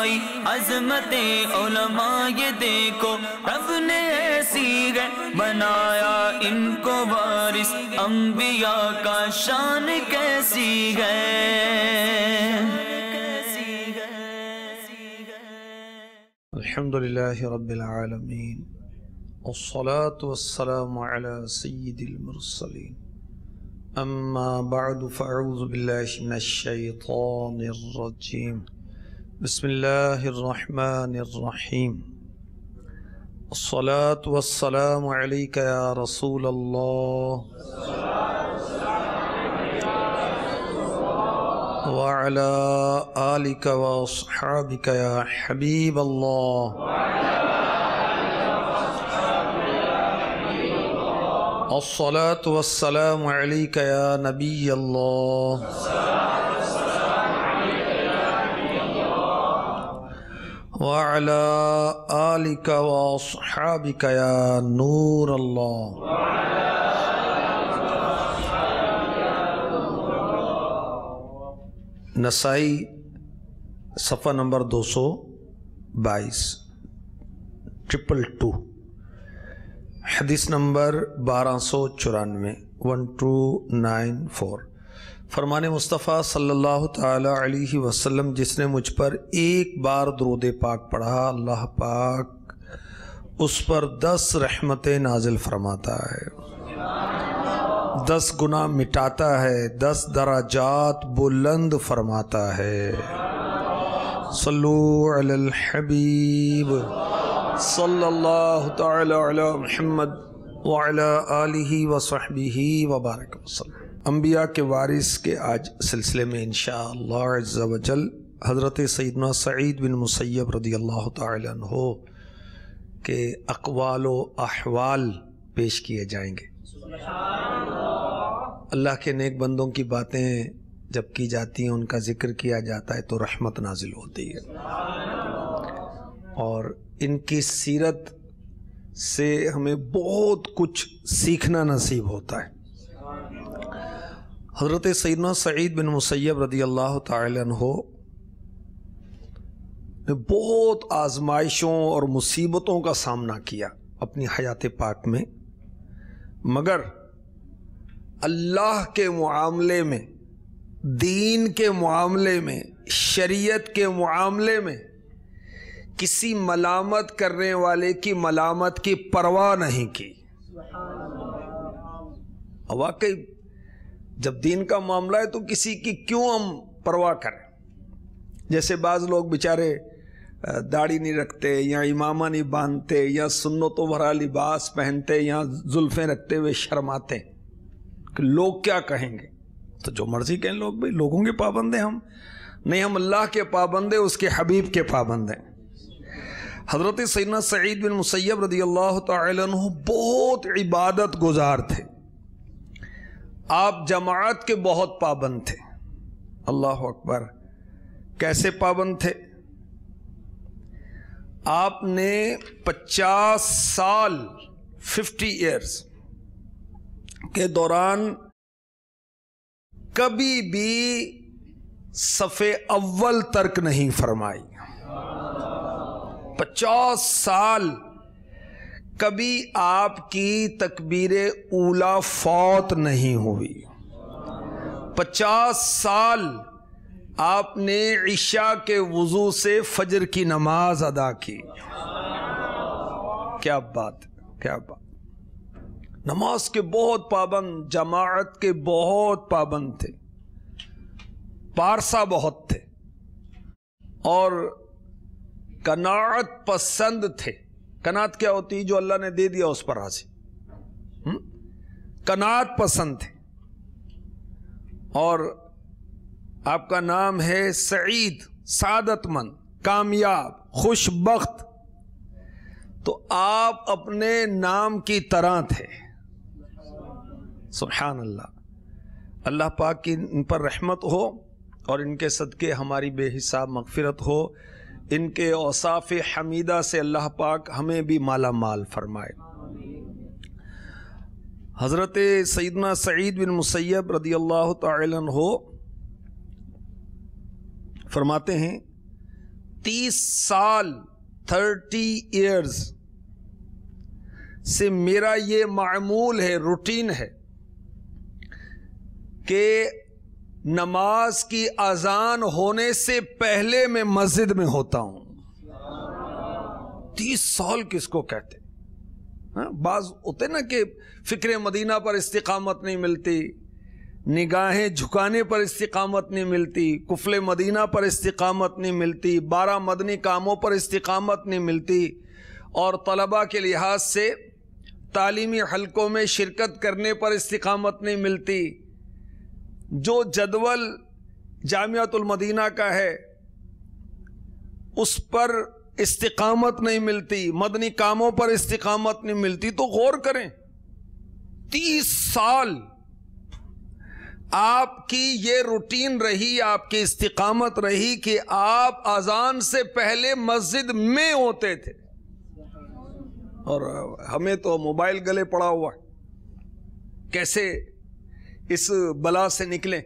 آئی عظمت علماء یہ دیکھو رب نے ایسی ہے بنایا ان کو وارث انبیاء کا شان کیسی ہے الحمدللہ رب العالمین والصلاة والسلام على سید المرسلین اما بعد فاعوذ باللہ من الشیطان الرجیم بسم اللہ الرحمن الرحیم الصلاة والسلام علیک یا رسول اللہ وعلى آلك وأصحابك يا حبيب الله الصلاة والسلام عليك يا نبي الله وعلى آلك وأصحابك يا نور الله نسائی صفحہ نمبر 222 222 حدیث نمبر 1294 1294 فرمان مصطفیٰ صلی اللہ تعالی علیہ وسلم جس نے مجھ پر ایک بار درود پاک پڑھا اللہ پاک اس پر 10 رحمتیں نازل فرماتا ہے 10 گناہ مٹاتا ہے 10 درجات بلند فرماتا ہے صلو علی الحبیب صلی اللہ تعالی علی محمد وعلی آلہ وصحبہ وبارک وسلم انبیاء کے وارث کے آج سلسلے میں انشاءاللہ عز و جل حضرت سیدنا سعید بن مسیب رضی اللہ تعالی عنہ کے اقوال و احوال پیش کیے جائیں گے اللہ کے نیک بندوں کی باتیں جب کی جاتی ہیں ان کا ذکر کیا جاتا ہے تو رحمت نازل ہوتی ہے اور ان کی سیرت سے ہمیں بہت کچھ سیکھنا نصیب ہوتا ہے حضرت سیدنا سعید بن مسیب رضی اللہ تعالی عنہ نے بہت آزمائشوں اور مصیبتوں کا سامنا کیا اپنی حیات پاک میں مگر اللہ کے معاملے میں دین کے معاملے میں شریعت کے معاملے میں کسی ملامت کرنے والے کی ملامت کی پرواہ نہیں کی واقعی جب دین کا معاملہ ہے تو کسی کی کیوں ہم پرواہ کریں جیسے بعض لوگ بیچارے داڑھی نہیں رکھتے یا امامہ نہیں باندھتے یا سنتوں بھرا لباس پہنتے یا زلفیں رکھتے ہوئے شرماتے کہ لوگ کیا کہیں گے تو جو مرضی کہیں لوگ بھائی لوگوں کے پابند ہیں ہم نہیں ہم اللہ کے پابند ہیں اس کے حبیب کے پابند ہیں حضرت سیدنا سعید بن مسیب رضی اللہ تعالی عنہ بہت عبادت گزار تھے آپ جماعت کے بہت پابند تھے اللہ اکبر کیسے پابند تھے آپ نے 50 سال 50 ایئرز کے دوران کبھی بھی صف اول ترک نہیں فرمائی 50 سال کبھی آپ کی تکبیر اولا فوت نہیں ہوئی 50 سال آپ نے عشاء کے وضو سے فجر کی نماز ادا کی کیا بات کیا بات نماز کے بہت پابند جماعت کے بہت پابند تھے پارسا بہت تھے اور قناعت پسند تھے قناعت کیا ہوتی جو اللہ نے دے دیا اس پر راضی قناعت پسند تھے اور آپ کا نام ہے سعید سعادت مند کامیاب خوش بخت تو آپ اپنے نام کی طرح تھے سبحان اللہ اللہ پاک کی ان پر رحمت ہو اور ان کے صدقے ہماری بے حساب مغفرت ہو ان کے اوصاف حمیدہ سے اللہ پاک ہمیں بھی مالا مال فرمائے حضرت سیدنا سعید بن مسیب رضی اللہ تعالی عنہ فرماتے ہیں 30 سال 30 ایئرز سے میرا یہ معمول ہے، روٹین ہے کہ نماز کی اذان ہونے سے پہلے میں مسجد میں ہوتا ہوں۔ 30 سال کس کو کہتے؟ بعض ہوتے نا کہ فکر مدینہ پر استقامت نہیں ملتی، نگاہیں جھکانے پر استقامت نہیں ملتی، کفل مدینہ پر استقامت نہیں ملتی، 12 مدنی کاموں پر استقامت نہیں ملتی، اور طلباء کے لحاظ سے تعلیمی حلقوں میں شرکت کرنے پر استقامت نہیں ملتی۔ جو جدول جامعۃ المدینہ کا ہے اس پر استقامت نہیں ملتی، مدنی کاموں پر استقامت نہیں ملتی، تو غور کریں 30 سال آپ کی یہ روٹین رہی، آپ کی استقامت رہی کہ آپ اذان سے پہلے مسجد میں ہوتے تھے، اور ہمیں تو موبائل گلے پڑا ہوا ہے، کیسے اس بلا سے نکلیں؟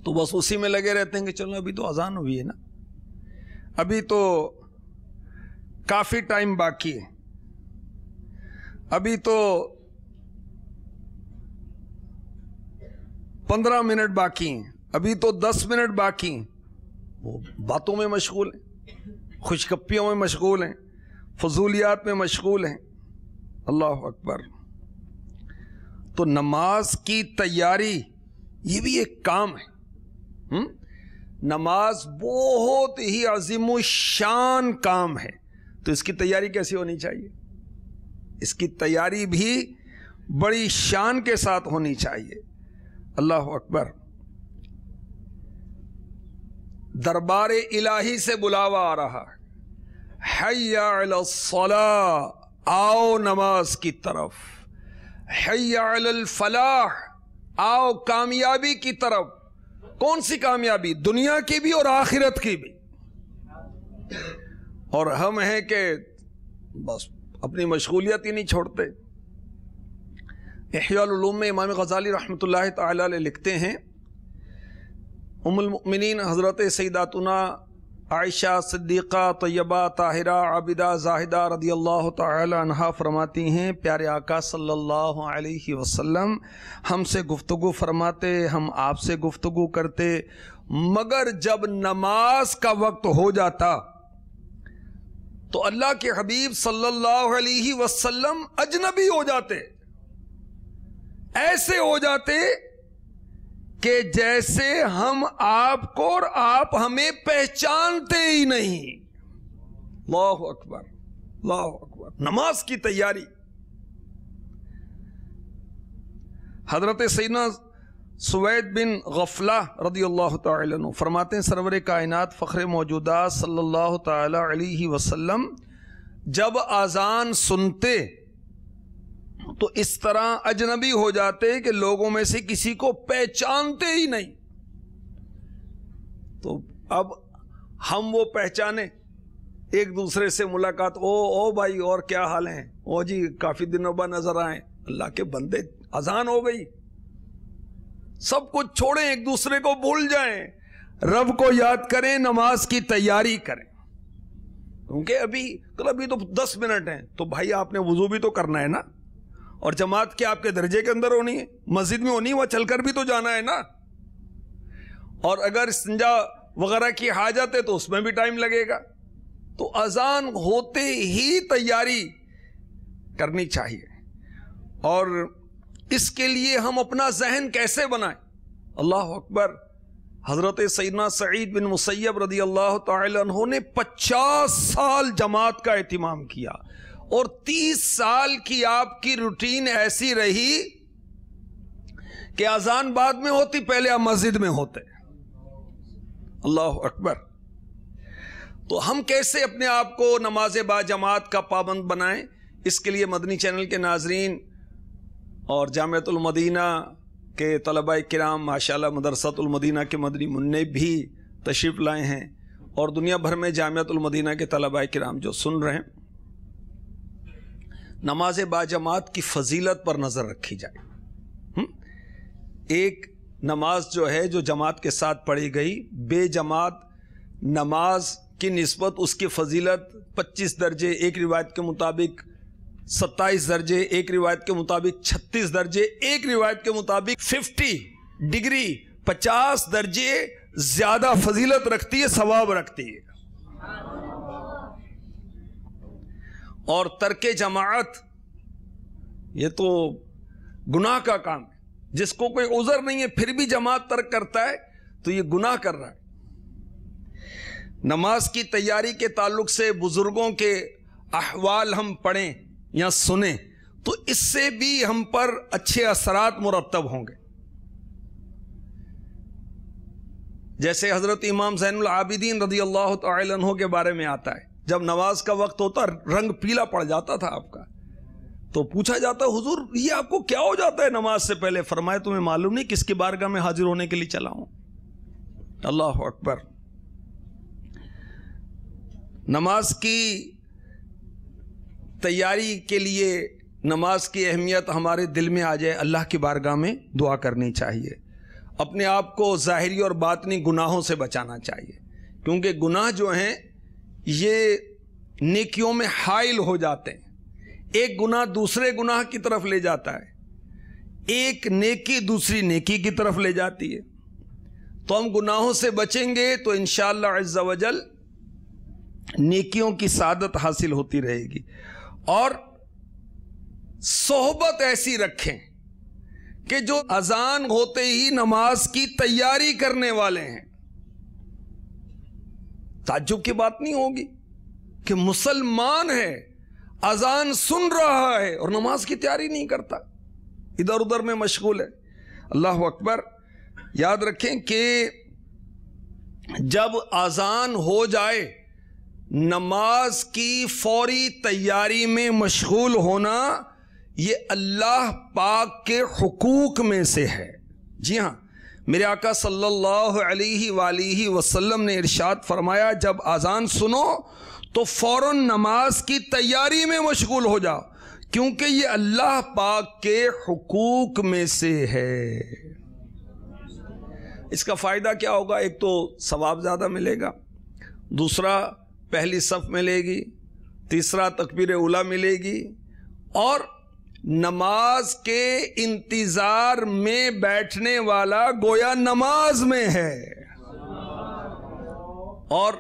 تو بس اسی میں لگے رہتے ہیں کہ چلو ابھی تو اذان ہوئی ہے نا، ابھی تو کافی ٹائم باقی ہے، ابھی تو 15 منٹ باقی ہیں، ابھی تو 10 منٹ باقی ہیں۔ وہ باتوں میں مشغول ہیں، خوشگپیوں میں مشغول ہیں، فضولیات میں مشغول ہیں۔ اللہ اکبر۔ تو نماز کی تیاری یہ بھی ایک کام ہے، نماز بہت ہی عظیم الشان کام ہے، تو اس کی تیاری کیسی ہونی چاہیے؟ اس کی تیاری بھی بڑی شان کے ساتھ ہونی چاہیے۔ اللہ اکبر۔ دربار الہی سے بلاوا آ رہا ہے، حی علی الصلاۃ، آؤ نماز کی طرف، حی علی الفلاح، آؤ کامیابی کی طرف۔ کون سی کامیابی؟ دنیا کی بھی اور آخرت کی بھی۔ اور ہم ہیں کہ بس اپنی مشغولیت ہی نہیں چھوڑتے۔ احیاء العلوم میں امام غزالی رحمۃ اللہ تعالی علیہ لکھتے ہیں، ام المؤمنین حضرت سیداتنا عائشہ صدیقہ طیبہ طاہرہ عابدہ زاہدہ رضی اللہ تعالی عنہا فرماتی ہیں، پیارے آقا صلی اللہ علیہ وسلم ہم سے گفتگو فرماتے، ہم آپ سے گفتگو کرتے، مگر جب نماز کا وقت ہو جاتا تو اللہ کے حبیب صلی اللہ علیہ وسلم اجنبی ہو جاتے، ایسے ہو جاتے کہ جیسے ہم آپ کو اور آپ ہمیں پہچانتے ہی نہیں۔ اللہ اکبر، اللہ اکبر۔ نماز کی تیاری۔ حضرت سیدنا سوید بن غفلہ رضی اللہ تعالی عنہ فرماتے ہیں، سرور کائنات فخر موجودات صلی اللہ تعالی علیہ وسلم جب اذان سنتے تو اس طرح اجنبی ہو جاتے کہ لوگوں میں سے کسی کو پہچانتے ہی نہیں۔ تو اب ہم وہ پہچانے، ایک دوسرے سے ملاقات، او بھائی اور کیا حال ہیں، او جی کافی دنوں بعد نظر آئے، اللہ کے بندے اذان ہو گئی، سب کچھ چھوڑیں، ایک دوسرے کو بھول جائیں، رب کو یاد کریں، نماز کی تیاری کریں، کیونکہ ابھی تو 10 منٹ ہیں، تو بھائی آپ نے وضو بھی تو کرنا ہے نا، اور جماعت کے آپ کے درجے کے اندر ہونی ہے، مسجد میں ہونی ہے، وہاں چل کر بھی تو جانا ہے نا، اور اگر استنجا وغیرہ کی حاجت ہے تو اس میں بھی ٹائم لگے گا، تو اذان ہوتے ہی تیاری کرنی چاہیے۔ اور اس کے لیے ہم اپنا ذہن کیسے بنائیں؟ اللہ اکبر۔ حضرت سیدنا سعید بن مسیب رضی اللہ تعالی عنہ نے 50 سال جماعت کا اہتمام کیا، اور 30 سال کی آپ کی روٹین ایسی رہی کہ اذان بعد میں ہوتی، پہلے آپ مسجد میں ہوتے۔ اللہ اکبر۔ تو ہم کیسے اپنے آپ کو نماز با جماعت کا پابند بنائیں؟ اس کے لیے مدنی چینل کے ناظرین اور جامعۃ المدینہ کے طلباء کرام ماشاءاللہ مدرسۃ المدینہ کے مدنی منع بھی تشریف لائے ہیں، اور دنیا بھر میں جامعۃ المدینہ کے طلباء کرام جو سن رہے ہیں، نماز با جماعت کی فضیلت پر نظر رکھی جائے۔ ایک نماز جو ہے جو جماعت کے ساتھ پڑھی گئی، بے جماعت نماز کی نسبت اس کی فضیلت 25 درجے، ایک روایت کے مطابق 27 درجے، ایک روایت کے مطابق 36 درجے، ایک روایت کے مطابق 50 ڈگری 50 درجے زیادہ فضیلت رکھتی ہے، ثواب رکھتی ہے. اور ترک جماعت یہ تو گناہ کا کام ہے. جس کو کوئی عذر نہیں ہے پھر بھی جماعت ترک کرتا ہے تو یہ گناہ کر رہا ہے. نماز کی تیاری کے تعلق سے بزرگوں کے احوال ہم پڑھیں یا سنیں تو اس سے بھی ہم پر اچھے اثرات مرتب ہوں گے. جیسے حضرت امام زین العابدین رضی اللہ تعالی عنہ کے بارے میں آتا ہے، جب نماز کا وقت ہوتا رنگ پیلا پڑ جاتا تھا آپ کا، تو پوچھا جاتا حضور یہ آپ کو کیا ہو جاتا ہے نماز سے پہلے؟ فرمایا تمہیں معلوم نہیں کس کی بارگاہ میں حاضر ہونے کے لیے چلا ہوں. اللہ اکبر. نماز کی تیاری کے لیے نماز کی اہمیت ہمارے دل میں آ جائے، اللہ کی بارگاہ میں دعا کرنی چاہیے. اپنے آپ کو ظاہری اور باطنی گناہوں سے بچانا چاہیے، کیونکہ گناہ جو ہیں یہ نیکیوں میں حائل ہو جاتے ہیں. ایک گناہ دوسرے گناہ کی طرف لے جاتا ہے، ایک نیکی دوسری نیکی کی طرف لے جاتی ہے. تو ہم گناہوں سے بچیں گے تو انشاءاللہ عز و جل نیکیوں کی سعادت حاصل ہوتی رہے گی. اور صحبت ایسی رکھیں کہ جو اذان ہوتے ہی نماز کی تیاری کرنے والے ہیں. تعجب کی بات نہیں ہوگی کہ مسلمان ہے، اذان سن رہا ہے اور نماز کی تیاری نہیں کرتا، ادھر ادھر میں مشغول ہے. اللہ اکبر. یاد رکھیں کہ جب اذان ہو جائے نماز کی فوری تیاری میں مشغول ہونا یہ اللہ پاک کے حقوق میں سے ہے. جی ہاں، میرے آقا صلی اللہ علیہ وآلہ وسلم نے ارشاد فرمایا جب اذان سنو تو فوراً نماز کی تیاری میں مشغول ہو جاؤ، کیونکہ یہ اللہ پاک کے حقوق میں سے ہے. اس کا فائدہ کیا ہوگا؟ ایک تو ثواب زیادہ ملے گا، دوسرا پہلی صف ملے گی، تیسرا تکبیر اولیٰ ملے گی، اور نماز کے انتظار میں بیٹھنے والا گویا نماز میں ہے. اور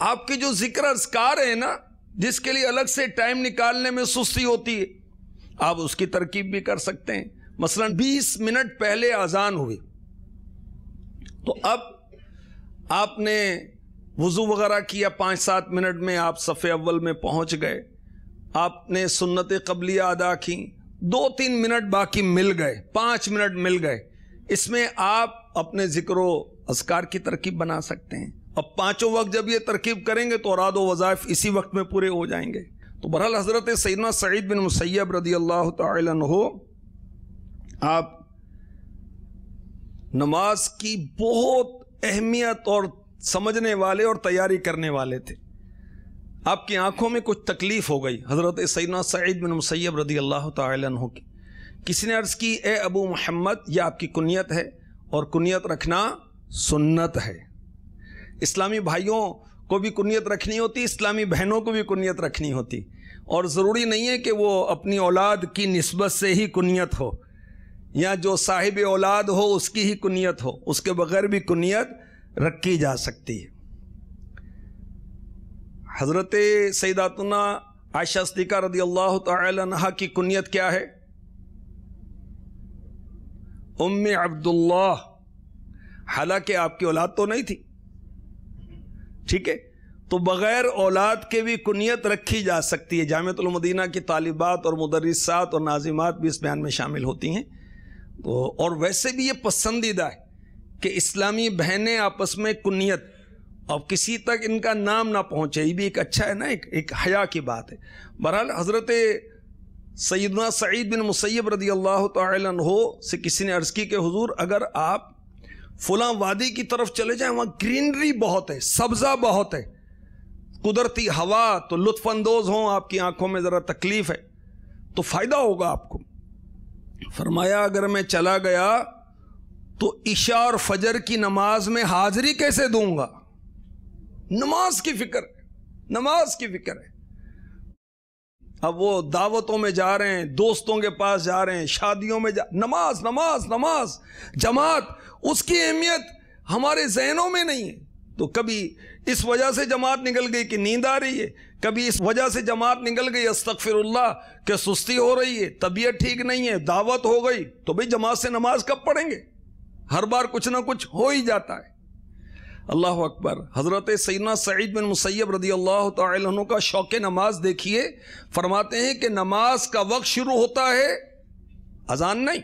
آپ کے جو ذکر اذکار ہیں نا، جس کے لیے الگ سے ٹائم نکالنے میں سستی ہوتی ہے، آپ اس کی ترکیب بھی کر سکتے ہیں. مثلا 20 منٹ پہلے اذان ہوئی تو اب آپ نے وضو وغیرہ کیا، 5-7 منٹ میں آپ صف اول میں پہنچ گئے، آپ نے سنت قبلیہ ادا کی، 2-3 منٹ باقی مل گئے، 5 منٹ مل گئے. اس میں آپ اپنے ذکر و اذکار کی ترکیب بنا سکتے ہیں. اب 5 وقت جب یہ ترکیب کریں گے تو اوراد و وظائف اسی وقت میں پورے ہو جائیں گے. تو بہرحال حضرت سیدنا سعید بن مسیب رضی اللہ تعالی عنہ آپ نماز کی بہت اہمیت اور سمجھنے والے اور تیاری کرنے والے تھے. آپ کی آنکھوں میں کچھ تکلیف ہو گئی حضرت سیدنا سعید بن مسیب رضی اللہ تعالی عنہ کی. کسی نے عرض کی اے ابو محمد یہ آپ کی کنیت ہے اور کنیت رکھنا سنت ہے. اسلامی بھائیوں کو بھی کنیت رکھنی ہوتی، اسلامی بہنوں کو بھی کنیت رکھنی ہوتی، اور ضروری نہیں ہے کہ وہ اپنی اولاد کی نسبت سے ہی کنیت ہو یا جو صاحب اولاد ہو اس کی ہی کنیت ہو، اس کے بغیر بھی کنیت رکھی جا سکتی ہے. حضرت سیداتنا عائشہ صدیقہ رضی اللہ تعالی عنہا کی کنیت کیا ہے؟ ام عبداللہ. حالانکہ آپ کی اولاد تو نہیں تھی، ٹھیک ہے، تو بغیر اولاد کے بھی کنیت رکھی جا سکتی ہے. جامعۃ المدینہ کی طالبات اور مدرسات اور ناظمات بھی اس بیان میں شامل ہوتی ہیں. تو اور ویسے بھی یہ پسندیدہ ہے کہ اسلامی بہنیں آپس میں کنیت، اور کسی تک ان کا نام نہ پہنچے، یہ بھی ایک اچھا ہے نا، ایک حیا کی بات ہے. بہرحال حضرت سیدنا سعید بن مسیب رضی اللہ تعالی عنہ سے کسی نے عرض کی کہ حضور اگر آپ فلاں وادی کی طرف چلے جائیں، وہاں گرینری بہت ہے، سبزہ بہت ہے، قدرتی ہوا، تو لطف اندوز ہوں، آپ کی آنکھوں میں ذرا تکلیف ہے تو فائدہ ہوگا آپ کو. فرمایا اگر میں چلا گیا تو عشاء اور فجر کی نماز میں حاضری کیسے دوں گا؟ نماز کی فکر ہے، نماز کی فکر ہے۔ اب وہ دعوتوں میں جا رہے ہیں، دوستوں کے پاس جا رہے ہیں، شادیوں میں نماز نماز نماز، جماعت، اس کی اہمیت ہمارے ذہنوں میں نہیں ہے۔ تو کبھی اس وجہ سے جماعت نکل گئی کہ نیند آ رہی ہے، کبھی اس وجہ سے جماعت نکل گئی استغفر اللہ کہ سستی ہو رہی ہے، طبیعت ٹھیک نہیں ہے، دعوت ہو گئی، تو بھئی جماعت سے نماز کب پڑھیں گے؟ ہر بار کچھ نہ کچھ ہو ہی جاتا ہے۔ اللہ اکبر۔ حضرت سیدنا سعید بن مسیب رضی اللہ تعالی عنہ کا شوق نماز دیکھیے، فرماتے ہیں کہ نماز کا وقت شروع ہوتا ہے، اذان نہیں،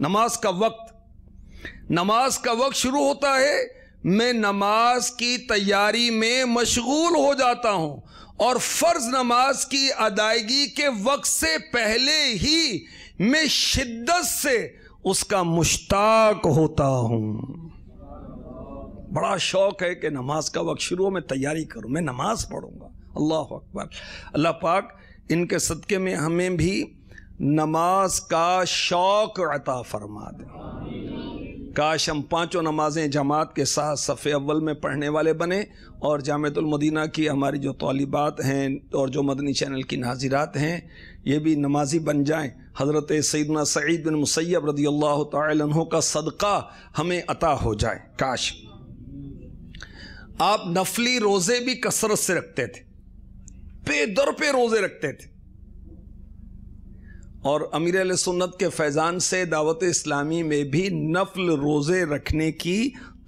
نماز کا وقت، نماز کا وقت شروع ہوتا ہے، میں نماز کی تیاری میں مشغول ہو جاتا ہوں اور فرض نماز کی ادائیگی کے وقت سے پہلے ہی میں شدت سے اس کا مشتاق ہوتا ہوں۔ بڑا شوق ہے کہ نماز کا وقت شروع، میں تیاری کروں، میں نماز پڑھوں گا۔ اللہ اکبر۔ اللہ پاک ان کے صدقے میں ہمیں بھی نماز کا شوق عطا فرما دے۔ کاش ہم پانچوں نمازیں جماعت کے ساتھ صف اول میں پڑھنے والے بنے، اور جامعۃ المدینہ کی ہماری جو طالبات ہیں اور جو مدنی چینل کی ناظرات ہیں یہ بھی نمازی بن جائیں۔ حضرت سیدنا سعید بن مسیب رضی اللہ تعالی عنہ کا صدقہ ہمیں عطا ہو جائے۔ کاش آپ نفلی روزے بھی کثرت سے رکھتے تھے، پے در پہ روزے رکھتے تھے، اور امیر اہل سنت کے فیضان سے دعوت اسلامی میں بھی نفل روزے رکھنے کی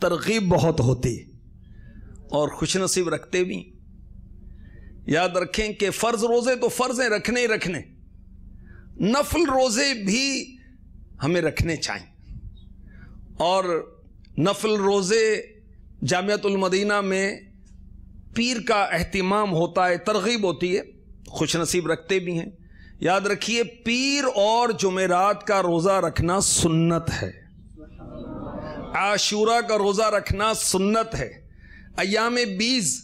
ترغیب بہت ہوتی ہے، اور خوش نصیب رکھتے بھی۔ یاد رکھیں کہ فرض روزے تو فرض ہیں، رکھنے ہی رکھنے، نفل روزے بھی ہمیں رکھنے چاہیے۔ اور نفل روزے جامعۃ المدینہ میں پیر کا اہتمام ہوتا ہے، ترغیب ہوتی ہے، خوش نصیب رکھتے بھی ہیں۔ یاد رکھیے پیر اور جمعرات کا روزہ رکھنا سنت ہے، عاشورہ کا روزہ رکھنا سنت ہے، ایام 20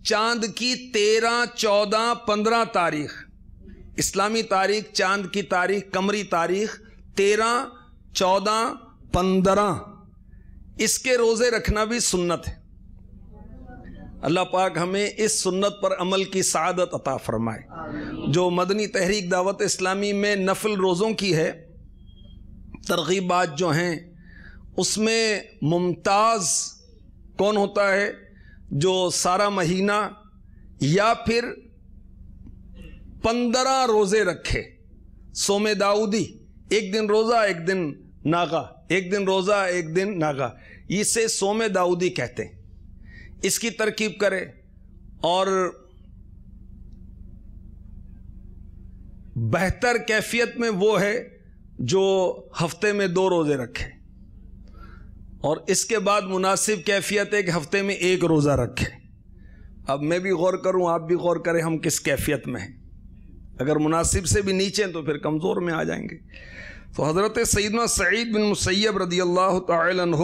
چاند کی 13، 14، 15 تاریخ، اسلامی تاریخ، چاند کی تاریخ، قمری تاریخ 13، 14، 15، اس کے روزے رکھنا بھی سنت ہے۔ اللہ پاک ہمیں اس سنت پر عمل کی سعادت عطا فرمائے۔ جو مدنی تحریک دعوت اسلامی میں نفل روزوں کی ہے، ترغیبات جو ہیں، اس میں ممتاز کون ہوتا ہے؟ جو سارا مہینہ یا پھر 15 روزے رکھے، صوم داؤدی، ایک دن روزہ ایک دن ناغا، ایک دن روزہ ایک دن ناغا، اسے صوم داؤدی کہتے ہیں۔ اس کی ترکیب کرے، اور بہتر کیفیت میں وہ ہے جو ہفتے میں 2 روزے رکھے، اور اس کے بعد مناسب کیفیت ہے کہ ہفتے میں 1 روزہ رکھے۔ اب میں بھی غور کروں، آپ بھی غور کریں، ہم کس کیفیت میں ہیں۔ اگر مناسب سے بھی نیچے تو پھر کمزور میں آ جائیں گے۔ تو حضرت سیدنا سعید بن مسیب رضی اللہ تعالی عنہ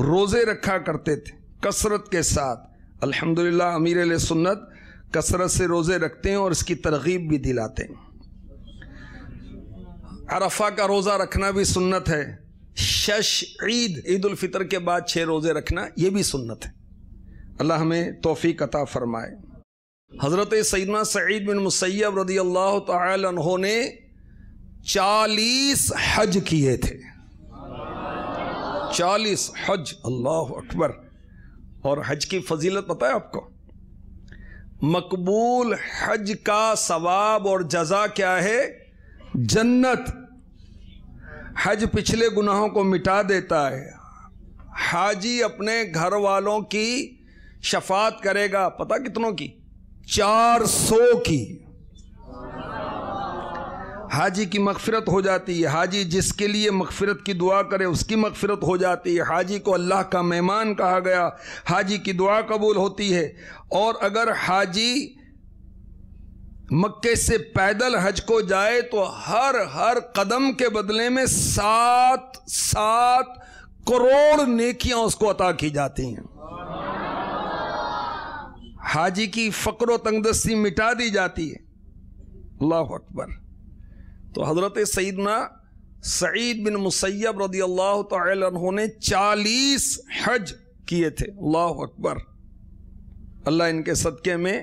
روزے رکھا کرتے تھے کثرت کے ساتھ۔ الحمدللہ امیر اہل سنت کثرت سے روزے رکھتے ہیں اور اس کی ترغیب بھی دلاتے ہیں۔ عرفہ کا روزہ رکھنا بھی سنت ہے۔ عید الفطر کے بعد 6 روزے رکھنا یہ بھی سنت ہے۔ اللہ ہمیں توفیق عطا فرمائے۔ حضرت سیدنا سعید بن مسیب رضی اللہ تعالی عنہ نے 40 حج کیے تھے، 40 حج، اللہ اکبر۔ اور حج کی فضیلت پتہ ہے آپ کو؟ مقبول حج کا ثواب اور جزا کیا ہے؟ جنت۔ حج پچھلے گناہوں کو مٹا دیتا ہے۔ حاجی اپنے گھر والوں کی شفاعت کرے گا، پتہ کتنوں کی؟ 400 کی۔ حاجی کی مغفرت ہو جاتی ہے، حاجی جس کے لیے مغفرت کی دعا کرے اس کی مغفرت ہو جاتی ہے، حاجی کو اللہ کا مہمان کہا گیا، حاجی کی دعا قبول ہوتی ہے۔ اور اگر حاجی مکے سے پیدل حج کو جائے تو ہر قدم کے بدلے میں 7 کروڑ نیکیاں اس کو عطا کی جاتی ہیں۔ حاجی کی فقر و تنگدستی مٹا دی جاتی ہے۔ اللہ اکبر۔ تو حضرت سیدنا سعید بن مسیب رضی اللہ تعالی عنہ نے 40 حج کیے تھے۔ اللہ اکبر۔ اللہ ان کے صدقے میں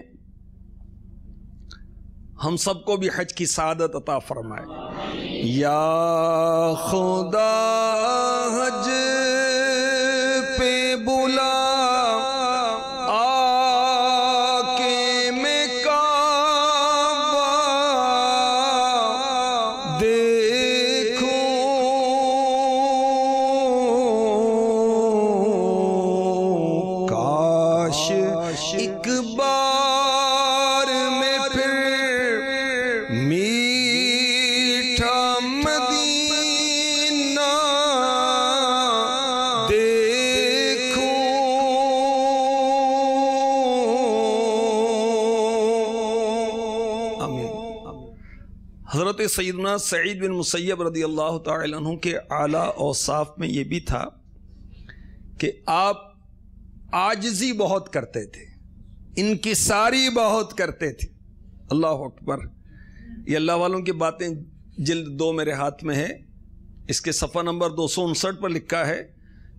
ہم سب کو بھی حج کی سعادت عطا فرمائے. یا خدا حج پہ بلا ایک بار میں پھر میٹھا مدینہ دیکھوں. آمین. حضرت سیدنا سعید بن مسیب رضی اللہ تعالی عنہ کے اعلیٰ اوصاف میں یہ بھی تھا کہ آپ عاجزی بہت کرتے تھے، انکساری بہت کرتے تھے. اللہ اکبر. یہ اللہ والوں کی باتیں جلد 2 میرے ہاتھ میں ہے، اس کے صفحہ نمبر 259 پر لکھا ہے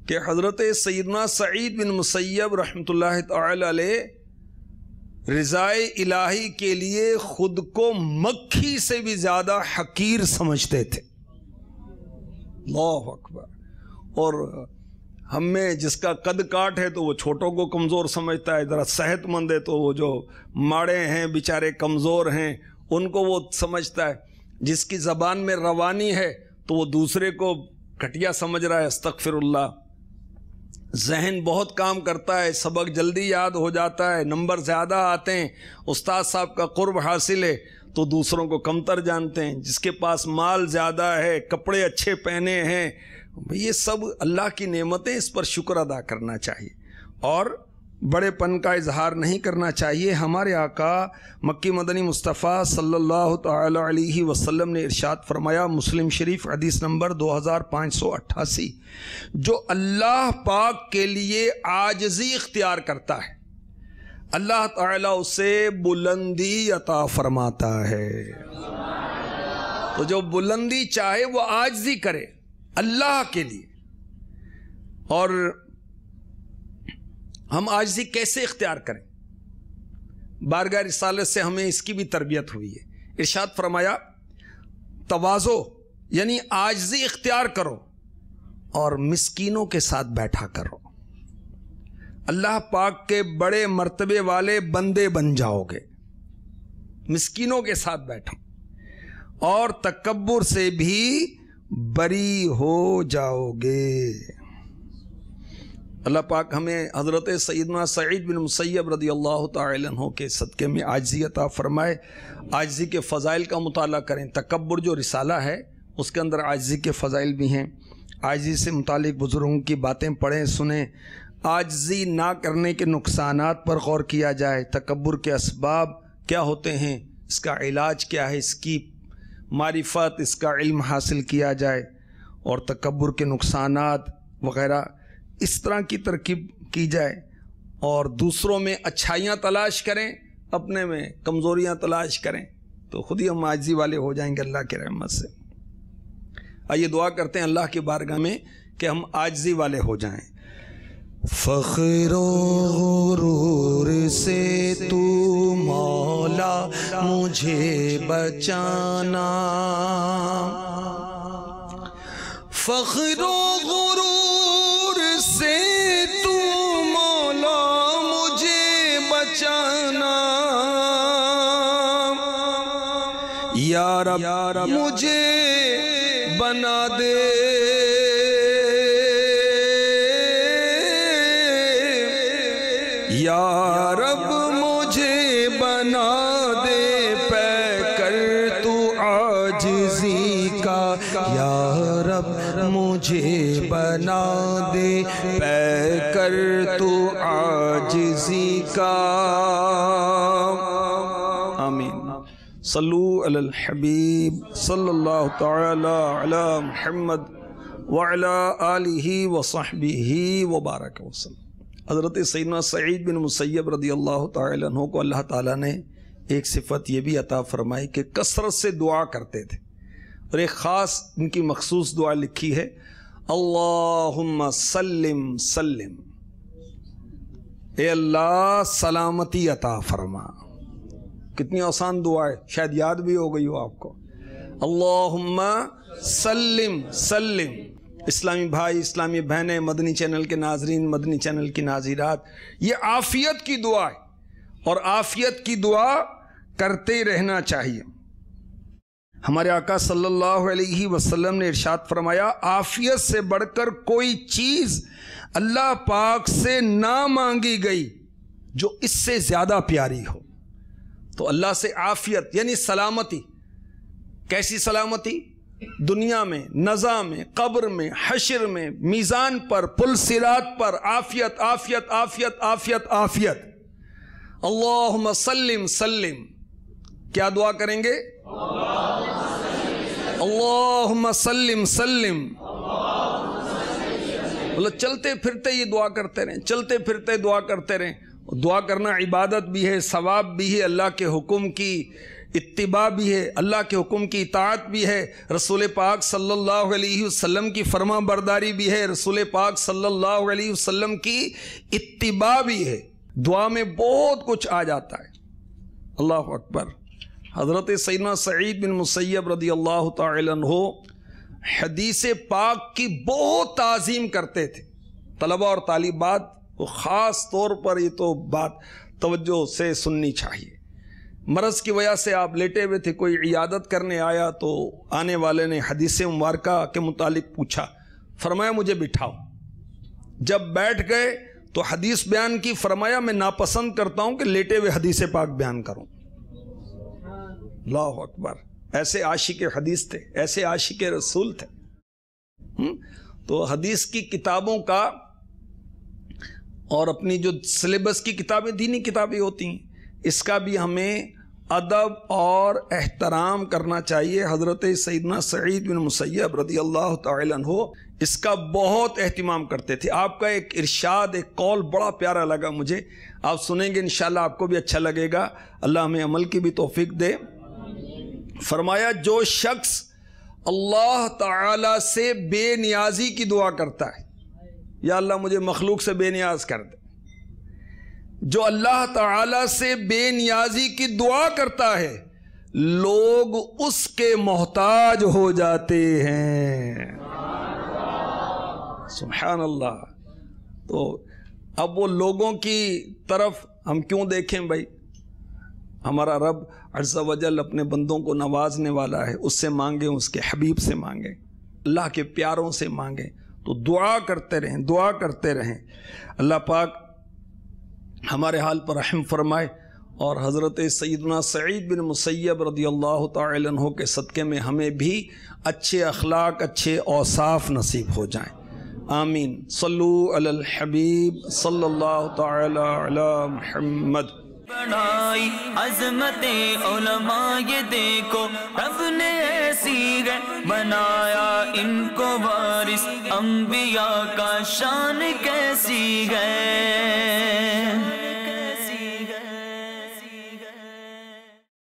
کہ حضرت سیدنا سعید بن مسیب رحمۃ اللہ تعالی علیہ رضائے الہی کے لیے خود کو مکھی سے بھی زیادہ حقیر سمجھتے تھے. اللہ اکبر. اور ہم میں جس کا قد کاٹ ہے تو وہ چھوٹوں کو کمزور سمجھتا ہے، ذرا صحت مند ہے تو وہ جو ماڑے ہیں بیچارے کمزور ہیں ان کو وہ سمجھتا ہے، جس کی زبان میں روانی ہے تو وہ دوسرے کو گھٹیا سمجھ رہا ہے. استغفر اللہ. ذہن بہت کام کرتا ہے، سبق جلدی یاد ہو جاتا ہے، نمبر زیادہ آتے ہیں، استاد صاحب کا قرب حاصل ہے تو دوسروں کو کمتر جانتے ہیں. جس کے پاس مال زیادہ ہے، کپڑے اچھے پہنے ہیں، یہ سب اللہ کی نعمتیں، اس پر شکر ادا کرنا چاہیے اور بڑے پن کا اظہار نہیں کرنا چاہیے. ہمارے آقا مکی مدنی مصطفیٰ صلی اللہ تعالی علیہ وسلم نے ارشاد فرمایا، مسلم شریف حدیث نمبر 2588، جو اللہ پاک کے لیے عاجزی اختیار کرتا ہے اللہ تعالیٰ اسے بلندی عطا فرماتا ہے. تو جو بلندی چاہے وہ عاجزی کرے اللہ کے لیے. اور ہم عاجزی کیسے اختیار کریں؟ بارگاہ رسالت سے ہمیں اس کی بھی تربیت ہوئی ہے. ارشاد فرمایا، تواضع یعنی عاجزی اختیار کرو اور مسکینوں کے ساتھ بیٹھا کرو. اللہ پاک کے بڑے مرتبے والے بندے بن جاؤ گے. مسکینوں کے ساتھ بیٹھو اور تکبر سے بھی بری ہو جاؤ گے. اللہ پاک ہمیں حضرت سیدنا سعید بن مسیب رضی اللہ تعالی عنہ کے صدقے میں عاجزی عطا فرمائے. عاجزی کے فضائل کا مطالعہ کریں. تکبر جو رسالہ ہے اس کے اندر عاجزی کے فضائل بھی ہیں. عاجزی سے متعلق بزرگوں کی باتیں پڑھیں سنیں. عاجزی نہ کرنے کے نقصانات پر غور کیا جائے. تکبر کے اسباب کیا ہوتے ہیں، اس کا علاج کیا ہے، اس کی معرفت، اس کا علم حاصل کیا جائے اور تکبر کے نقصانات وغیرہ اس طرح کی ترکیب کی جائے. اور دوسروں میں اچھائیاں تلاش کریں، اپنے میں کمزوریاں تلاش کریں تو خود ہی ہم عاجزی والے ہو جائیں گے اللہ کی رحمت سے. آئیے دعا کرتے ہیں اللہ کی بارگاہ میں کہ ہم عاجزی والے ہو جائیں. فخر و غرور سے تو مولا مجھے بچانا، فخر و غرور سے تو مولا مجھے بچانا، یا رب مجھے بنا دے یا رب مجھے بنا دے پے کر تو عاجزی کا، یا رب مجھے بنا دے پے کر تو عاجزی کا. آمین. صلو علی الحبیب صلی اللہ تعالی علی محمد وعلی آلہ وصحبہ وبارک وسلم. حضرت سیدنا سعید بن مسیب رضی اللہ تعالی عنہ کو اللہ تعالیٰ نے ایک صفت یہ بھی عطا فرمائی کہ کثرت سے دعا کرتے تھے اور ایک خاص ان کی مخصوص دعا لکھی ہے، اللہم سلم سلم. اے اللہ سلامتی عطا فرما. کتنی آسان دعا ہے، شاید یاد بھی ہو گئی ہو آپ کو. اللہم سلم سلم. اسلامی بھائی، اسلامی بہنیں، مدنی چینل کے ناظرین، مدنی چینل کی ناظرات، یہ عافیت کی دعا ہے اور عافیت کی دعا کرتے رہنا چاہیے. ہمارے آقا صلی اللہ علیہ وسلم نے ارشاد فرمایا، عافیت سے بڑھ کر کوئی چیز اللہ پاک سے نہ مانگی گئی جو اس سے زیادہ پیاری ہو. تو اللہ سے عافیت یعنی سلامتی. کیسی سلامتی؟ دنیا میں، نزا میں، قبر میں، حشر میں، میزان پر، پل صراط پر. عافیت عافیت عافیت عافیت عافیت. اللہم سلم سلم. کیا دعا کریں گے؟ اللہم سلم سلم. مطلب چلتے پھرتے یہ دعا کرتے رہیں، چلتے پھرتے دعا کرتے رہیں. دعا کرنا عبادت بھی ہے، ثواب بھی ہے، اللہ کے حکم کی اتباع بھی ہے، اللہ کے حکم کی اطاعت بھی ہے، رسول پاک صلی اللہ علیہ وسلم کی فرما برداری بھی ہے، رسول پاک صلی اللہ علیہ وسلم کی اتباع بھی ہے. دعا میں بہت کچھ آ جاتا ہے. اللہ اکبر. حضرت سیدنا سعید بن مسیب رضی اللہ تعالی عنہ حدیث پاک کی بہت تعظیم کرتے تھے. طلبہ اور طالبات کو خاص طور پر یہ تو بات توجہ سے سننی چاہیے. مرض کی وجہ سے آپ لیٹے ہوئے تھے، کوئی عیادت کرنے آیا تو آنے والے نے حدیث مبارکہ کے متعلق پوچھا. فرمایا مجھے بٹھاؤ. جب بیٹھ گئے تو حدیث بیان کی. فرمایا میں ناپسند کرتا ہوں کہ لیٹے ہوئے حدیث پاک بیان کروں. اللہ اکبر. ایسے عاشق حدیث تھے، ایسے عاشق رسول تھے. تو حدیث کی کتابوں کا اور اپنی جو سلیبس کی کتابیں، دینی کتابیں ہوتی ہیں، اس کا بھی ہمیں ادب اور احترام کرنا چاہیے. حضرت سیدنا سعید بن مسیب رضی اللہ تعالی عنہ اس کا بہت اہتمام کرتے تھے. آپ کا ایک ارشاد، ایک قول بڑا پیارا لگا مجھے. آپ سنیں گے انشاءاللہ آپ کو بھی اچھا لگے گا. اللہ ہمیں عمل کی بھی توفیق دے. فرمایا جو شخص اللہ تعالی سے بے نیازی کی دعا کرتا ہے، یا اللہ مجھے مخلوق سے بے نیاز کر دے. جو اللہ تعالی سے بے نیازی کی دعا کرتا ہے، لوگ اس کے محتاج ہو جاتے ہیں. سبحان اللہ. تو اب وہ لوگوں کی طرف ہم کیوں دیکھیں بھائی؟ ہمارا رب عز و جل اپنے بندوں کو نوازنے والا ہے. اس سے مانگیں، اس کے حبیب سے مانگیں، اللہ کے پیاروں سے مانگیں. تو دعا کرتے رہیں، دعا کرتے رہیں. اللہ پاک ہمارے حال پر رحم فرمائے اور حضرت سیدنا سعید بن مسیب رضی اللہ تعالی عنہ کے صدقے میں ہمیں بھی اچھے اخلاق، اچھے اوصاف نصیب ہو جائیں. آمین. صلو علی الحبیب صلی اللہ تعالی علی محمد. بڑھائی عظمت علماء یہ دیکھو، رب نے ایسی ہے بنایا ان کو وارث، انبیاء کا شان کیسی ہے.